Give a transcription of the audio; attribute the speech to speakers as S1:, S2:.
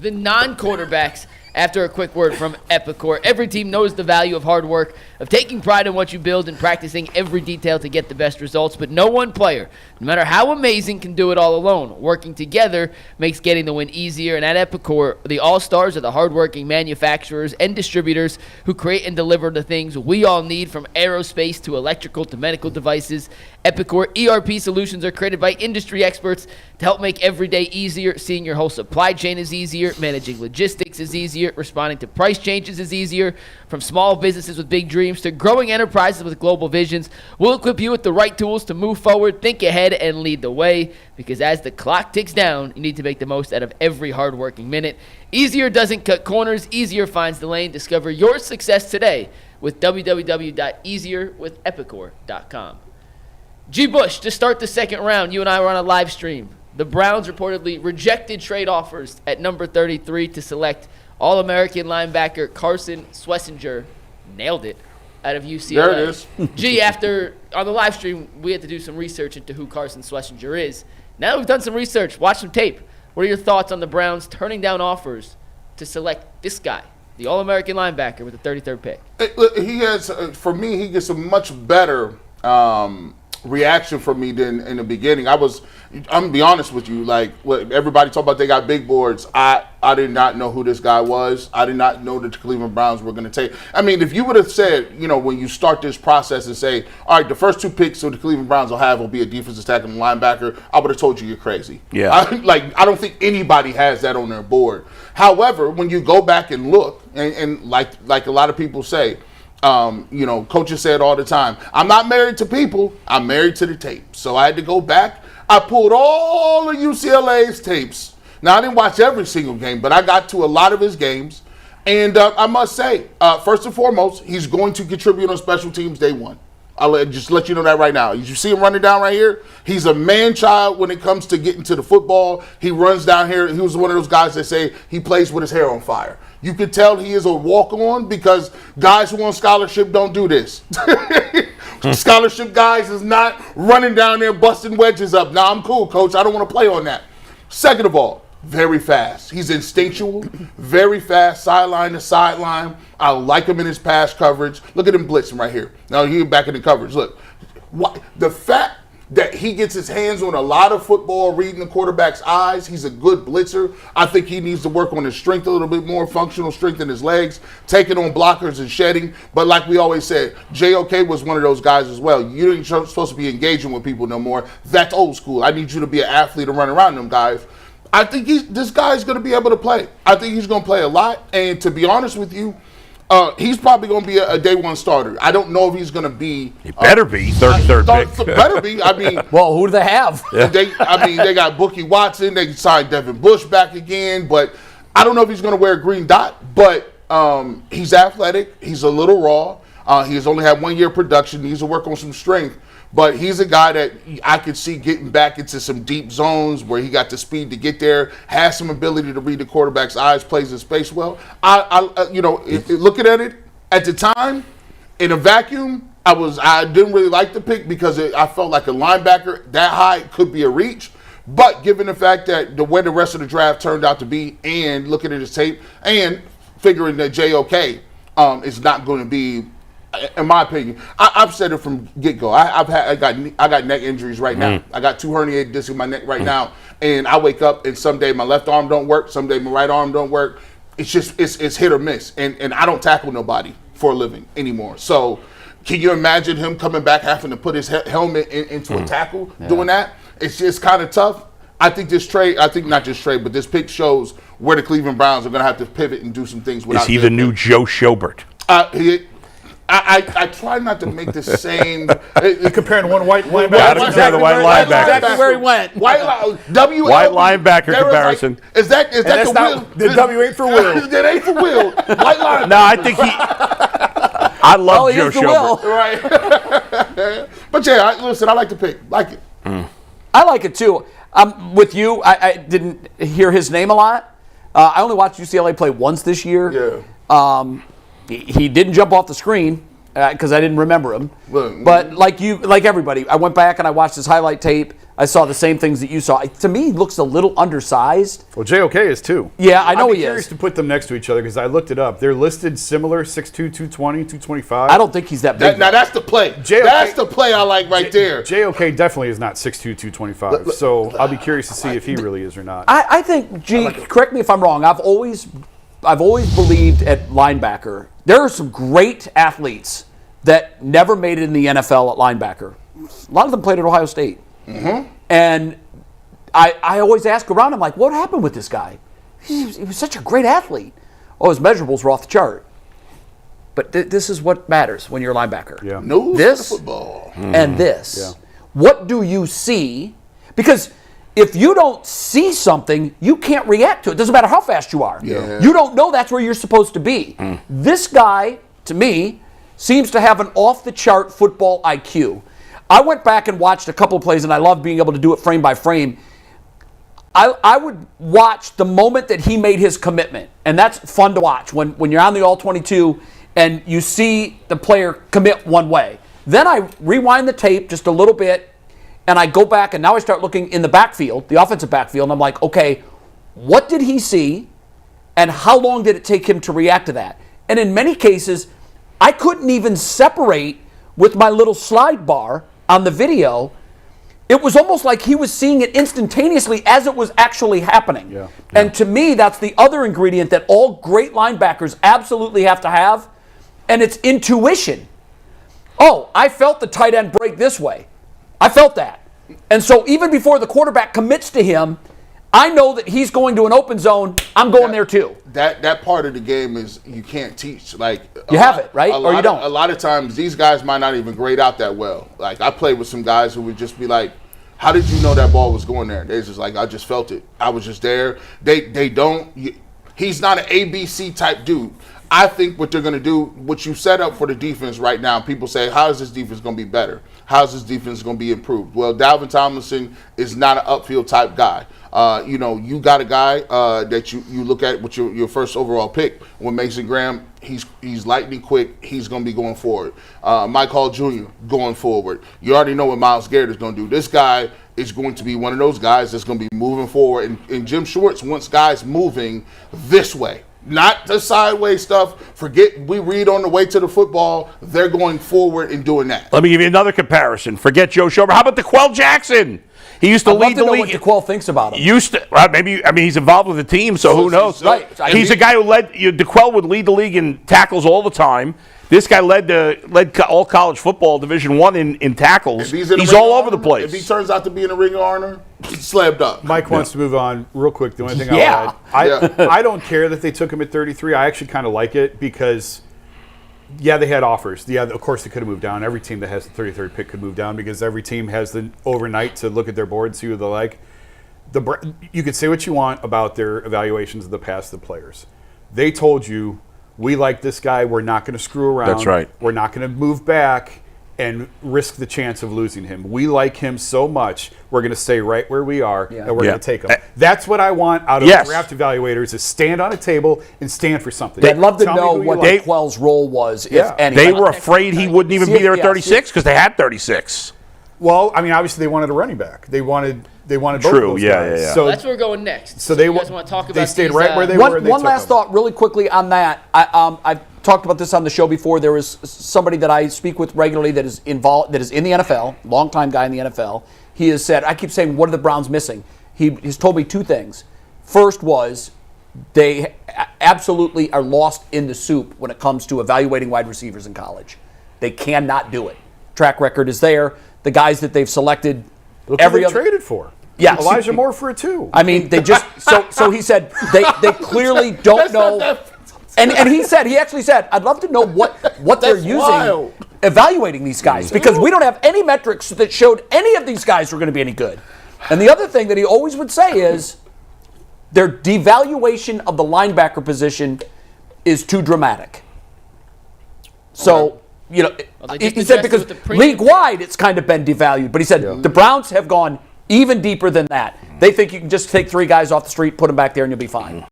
S1: The non-quarterbacks, after a quick word from Epicor. Every team knows the value of hard work, of taking pride in what you build and practicing every detail to get the best results. But no one player, no matter how amazing, can do it all alone. Working together makes getting the win easier. And at Epicor, the all-stars are the hardworking manufacturers and distributors who create and deliver the things we all need, from aerospace to electrical to medical devices. Epicor ERP solutions are created by industry experts to help make every day easier. Seeing your whole supply chain is easier. Managing logistics is easier. Responding to price changes is easier. From small businesses with big dreams to growing enterprises with global visions, we'll equip you with the right tools to move forward, think ahead, and lead the way. Because as the clock ticks down, you need to make the most out of every hard-working minute. Easier doesn't cut corners. Easier finds the lane. Discover your success today with www.easierwithepicor.com. G. Bush, to start the second round, you and I were on a live stream. The Browns reportedly rejected trade offers at number 33 to select All-American linebacker Carson Schwesinger. Nailed it, out of UCLA.
S2: There it is.
S1: G, after, on the live stream, we had to do some research into who Carson Schwesinger is. Now that we've done some research, watch some tape. What are your thoughts on the Browns turning down offers to select this guy, the All-American linebacker with the 33rd pick?
S2: He has, for me, he gets a much better reaction from me than in the beginning. I'm gonna be honest with you, like what everybody talk about, they got big boards. I did not know who this guy was. I did not know that the Cleveland Browns were gonna take. I mean, if you would have said, when you start this process and say, all right, the first two picks of the Cleveland Browns will be a defensive tackle and linebacker, I would have told you you're crazy.
S3: Yeah.
S2: I don't think anybody has that on their board. However, when you go back and look, and like a lot of people say, coaches say it all the time, I'm not married to people, I'm married to the tape. So I had to go back. I pulled all of UCLA's tapes. Now, I didn't watch every single game, but I got to a lot of his games. And I must say, first and foremost, he's going to contribute on special teams day one. I'll just let you know that right now. You see him running down right here? He's a man-child when it comes to getting to the football. He runs down here. He was one of those guys that say he plays with his hair on fire. You can tell he is a walk-on because guys who on scholarship don't do this. Scholarship guys is not running down there busting wedges up. Nah, I'm cool, coach. I don't want to play on that. Second of all, very fast. He's instinctual, very fast, sideline to sideline. I like him in his pass coverage. Look at him blitzing right here. Now he's back in the coverage. Look, the fact that he gets his hands on a lot of football, reading the quarterback's eyes. He's a good blitzer. I think he needs to work on his strength a little bit more, functional strength in his legs, taking on blockers and shedding. But like we always said, JOK was one of those guys as well. You ain't supposed to be engaging with people no more. That's old school. I need you to be an athlete and run around them guys. I think this guy's going to be able to play. I think he's going to play a lot. And to be honest with you, he's probably going to be a day one starter. I don't know if he's going to be.
S3: He better be third pick.
S2: Better be. I mean,
S4: well, who do they have?
S3: Yeah.
S2: They got Bookie Watson. They signed Devin Bush back again, but I don't know if he's going to wear a green dot. But he's athletic. He's a little raw. He has only had 1 year production. He needs to work on some strength. But he's a guy that I could see getting back into some deep zones where he got the speed to get there, has some ability to read the quarterback's eyes, plays in space well. Looking at it at the time, in a vacuum, I didn't really like the pick because I felt like a linebacker that high could be a reach. But given the fact that the way the rest of the draft turned out to be, and looking at his tape, and figuring that JOK is not going to be. In my opinion, I've said it from get-go. I got neck injuries right now. I got 2 herniated discs in my neck right now, and I wake up and someday my left arm don't work, someday my right arm don't work. It's just it's hit or miss, and I don't tackle nobody for a living anymore. So, can you imagine him coming back having to put his helmet into a tackle doing that? It's just kind of tough. I think not just trade, but this pick shows where the Cleveland Browns are going to have to pivot and do some things.
S3: Is he the new Joe Schobert?
S2: I try not to make the same.
S5: You're comparing one white linebacker.
S3: Gotta compare the white linebacker.
S4: Exactly where he went.
S2: White
S3: linebacker comparison.
S2: Like, is that the Will?
S5: The W ain't for Will.
S2: That ain't for Will. White linebacker.
S3: No, I think I love Joe Schobert.
S2: Right. But yeah, listen, I like the pick. Like it.
S4: I like it too. With you, I didn't hear his name a lot. I only watched UCLA play once this year.
S2: Yeah.
S4: He didn't jump off the screen because I didn't remember him.
S2: Well,
S4: but like everybody, I went back and I watched his highlight tape. I saw the same things that you saw. To me, he looks a little undersized.
S5: Well, JOK is too.
S4: Yeah, I know
S5: I'd be
S4: he
S5: curious
S4: is.
S5: to put them next to each other because I looked it up. They're listed similar, 6'2", 220, 225.
S4: I don't think he's that big.
S2: Now that's the play. That's the play I like right there.
S5: JOK definitely is not 6'2", 225. So I'll be curious to see if he really is or not.
S4: I think, correct me if I'm wrong, I've always believed at linebacker, there are some great athletes that never made it in the NFL at linebacker. A lot of them played at Ohio State. Mm-hmm. And I always ask around, I'm like, what happened with this guy? He was such a great athlete. Oh, his measurables were off the chart. But this is what matters when you're a linebacker.
S5: Yeah.
S2: No football.
S4: And this.
S5: Yeah.
S4: What do you see? Because if you don't see something, you can't react to it. Doesn't matter how fast you are.
S2: Yeah.
S4: You don't know that's where you're supposed to be. This guy, to me, seems to have an off-the-chart football IQ. I went back and watched a couple of plays, and I love being able to do it frame by frame. I would watch the moment that he made his commitment, and that's fun to watch when you're on the All-22 and you see the player commit one way. Then I rewind the tape just a little bit, and I go back, and now I start looking in the backfield, the offensive backfield, and I'm like, okay, what did he see, and how long did it take him to react to that? And in many cases, I couldn't even separate with my little slide bar on the video. It was almost like he was seeing it instantaneously as it was actually happening.
S5: Yeah.
S4: And to me, that's the other ingredient that all great linebackers absolutely have to have, and it's intuition. Oh, I felt the tight end break this way. I felt that. And so even before the quarterback commits to him, I know that he's going to an open zone. I'm going there too.
S2: That part of the game is you can't teach. Like
S4: you have it, right? Or you don't.
S2: A lot of times these guys might not even grade out that well. Like I played with some guys who would just be like, "How did you know that ball was going there?" They're just like, "I just felt it. I was just there." They don't. He's not an ABC type dude. I think what they're going to do, what you set up for the defense right now, people say, how is this defense going to be better? How is this defense going to be improved? Well, Dalvin Tomlinson is not an upfield type guy. You got a guy that you look at with your first overall pick. When Mason Graham, he's lightning quick. He's going to be going forward. Mike Hall Jr. going forward. You already know what Myles Garrett is going to do. This guy is going to be one of those guys that's going to be moving forward. And Jim Schwartz wants guys moving this way. Not the sideways stuff. Forget we read on the way to the football. They're going forward and doing that.
S3: Let me give you another comparison. Forget Joe Schober. How about DeQuell Jackson? He used to lead the league.
S4: What DeQuell thinks about him.
S3: He's involved with the team, so who knows?
S4: Right.
S3: He's a guy who DeQuell would lead the league in tackles all the time. This guy led all college football Division I in tackles. He's all over the place.
S2: If he turns out to be in a Ring of Honor, he's slammed up.
S5: Mike wants to move on real quick. The only thing
S4: Yeah.
S5: I'll add, I don't care that they took him at 33. I actually kind of like it because, yeah, they had offers. Yeah, of course they could have moved down. Every team that has the 33rd pick could move down because every team has the overnight to look at their board and see who they like. You could say what you want about their evaluations of the past of the players. They told you, we like this guy. We're not going to screw around.
S3: That's right.
S5: We're not going to move back and risk the chance of losing him. We like him so much, we're going to stay right where we are, and we're going to take him. That's what I want out of draft evaluators is stand on a table and stand for something.
S4: I'd love to know what DeQuell's role was, if any.
S3: They were afraid he wouldn't even be there at 36 because they had 36.
S5: Well, I mean, obviously they wanted a running back. They wanted both of those guys.
S3: Yeah.
S5: So
S1: that's where we're going next.
S5: So
S1: you guys want to talk about
S5: they stayed
S1: these,
S5: right where they were.
S4: One last thought really quickly on that. I've talked about this on the show before. There is somebody that I speak with regularly that is involved, that is in the NFL, longtime guy in the NFL. He has said, I keep saying, what are the Browns missing? He's told me two things. First was they absolutely are lost in the soup when it comes to evaluating wide receivers in college. They cannot do it. Track record is there. The guys that they've selected,
S5: look who they traded for.
S4: Yeah,
S5: Elijah Moore for it too.
S4: I mean, they just so he said they clearly don't know. And he actually said, I'd love to know what they're using evaluating these guys because we don't have any metrics that showed any of these guys were going to be any good. And the other thing that he always would say is their devaluation of the linebacker position is too dramatic. So, he said because league-wide it's kind of been devalued. But he said the Browns have gone even deeper than that. They think you can just take three guys off the street, put them back there, and you'll be fine.